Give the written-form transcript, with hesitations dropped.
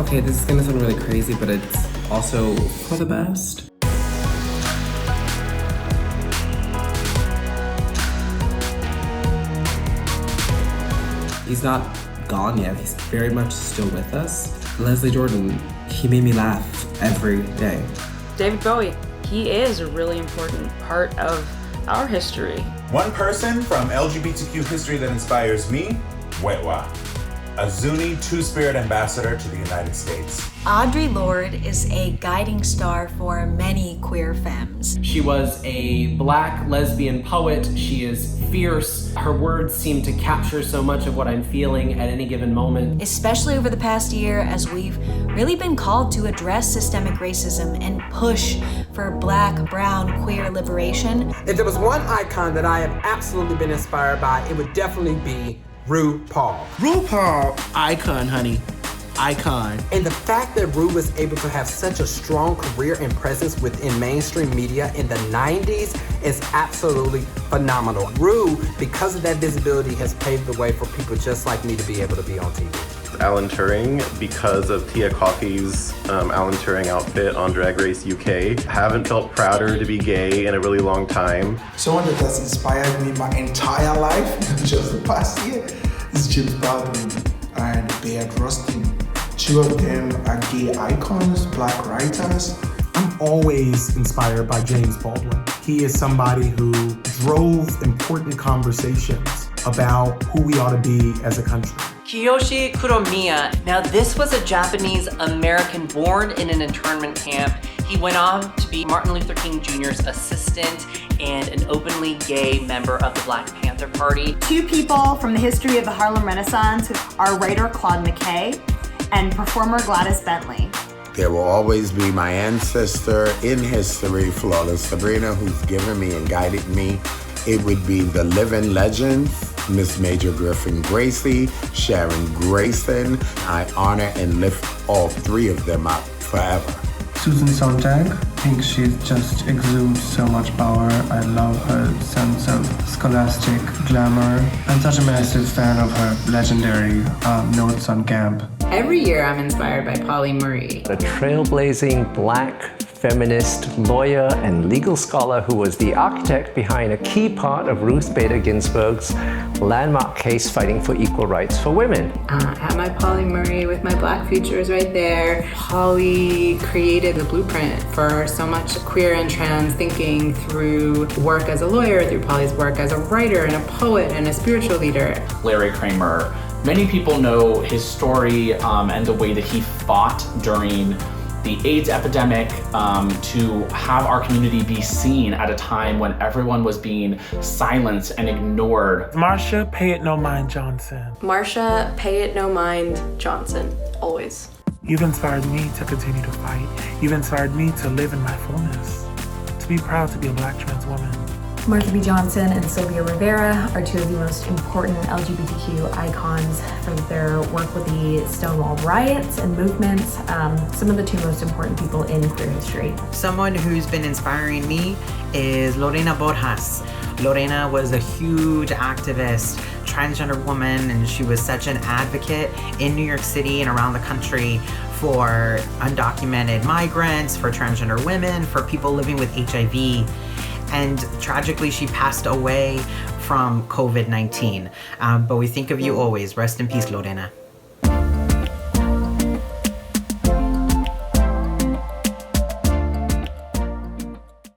Okay, this is gonna sound really crazy, but it's also for the best. He's not gone yet. He's very much still with us. Leslie Jordan, he made me laugh every day. David Bowie, he is a really important part of our history. One person from LGBTQ history that inspires me, Wetwa, a Zuni Two-Spirit ambassador to the United States. Audre Lorde is a guiding star for many queer femmes. She was a Black lesbian poet. She is fierce. Her words seem to capture so much of what I'm feeling at any given moment. Especially over the past year, as we've really been called to address systemic racism and push for Black, brown, queer liberation. If there was one icon that I have absolutely been inspired by, it would definitely be RuPaul. RuPaul, icon, honey. Icon. And the fact that Ru was able to have such a strong career and presence within mainstream media in the 90s is absolutely phenomenal. Ru, because of that visibility, has paved the way for people just like me to be able to be on TV. Alan Turing, because of Tia Kofi's Alan Turing outfit on Drag Race UK. Haven't felt prouder to be gay in a really long time. Someone that has inspired me my entire life, not just the past year, is James Baldwin and Bayard Rustin. Two of them are gay icons, Black writers. I'm always inspired by James Baldwin. He is somebody who drove important conversations about who we ought to be as a country. Kiyoshi Kuromiya. Now this was a Japanese American born in an internment camp. He went on to be Martin Luther King Jr.'s assistant and an openly gay member of the Black Panther Party. Two people from the history of the Harlem Renaissance are writer Claude Mckay and performer Gladys Bentley. There will always be my ancestor in history, Flawless Sabrina, who's given me and guided me. It would be the living legends, Miss Major Griffin Gracie, Sharon Grayson. I honor and lift all three of them up forever. Susan Sontag, I think she just exudes so much power. I love her sense of scholastic glamour. I'm such a massive fan of her legendary notes on camp. Every year I'm inspired by Pauli Murray. A trailblazing Black feminist, lawyer, and legal scholar who was the architect behind a key part of Ruth Bader Ginsburg's landmark case fighting for equal rights for women. I have my Pauli Murray with my Black futures right there. Pauli created the blueprint for so much queer and trans thinking through work as a lawyer, through Pauli's work as a writer and a poet and a spiritual leader. Larry Kramer. Many people know his story and the way that he fought during the AIDS epidemic to have our community be seen at a time when everyone was being silenced and ignored. Marsha Pay It No Mind Johnson. Marsha Pay It No Mind Johnson, always. You've inspired me to continue to fight. You've inspired me to live in my fullness, to be proud to be a Black trans woman. Martha B. Johnson and Sylvia Rivera are two of the most important LGBTQ icons for their work with the Stonewall riots and movements, some of the two most important people in queer history. Someone who's been inspiring me is Lorena Borjas. Lorena was a huge activist, transgender woman, and she was such an advocate in New York City and around the country for undocumented migrants, for transgender women, for people living with HIV. And tragically, she passed away from COVID-19. But we think of you always. Rest in peace, Lorena.